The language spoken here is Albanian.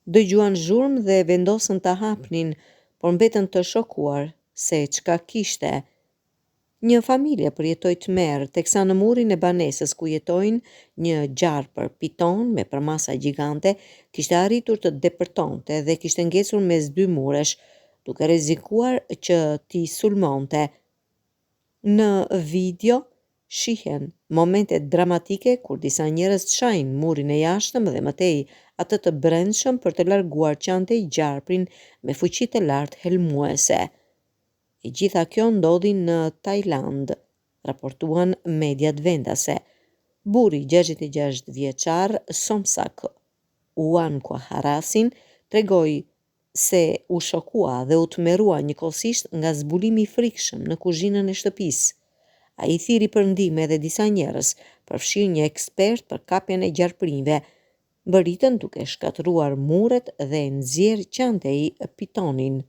Dëgjuan zhurmë dhe vendosën ta hapnin, por mbetën të shokuar se çka kishte. Një familje përjetoi tmerr, teksa në murin e banesës ku jetojnë një gjarpër piton me përmasa gjigante kishte arritur të depërtonte dhe kishte ngecur mes dy muresh, duke rrezikuar që t'i sulmonte. Në video shihen momente dramatike kur disa njerëz çajnë murin e jashtëm dhe mëtej atë të brendshëm për të larguar qantej gjarprin me fuqi të lartë helmuese. E gjitha kjo ndodhi në Tajland, raportuan mediat vendase. Burri 66 vjeçar Somsak Harasin tregoi se u shokua dhe u tmerrua njëkohësisht nga zbulimi i frikshëm në kuzhinën e shtëpisë. Ai thiri për ndihmë edhe disa njerëz, përfshirë një ekspert për kapjen e gjarprinjve, mbërritën duke shkatëruar muret dhe nxjerr qantej pitonin.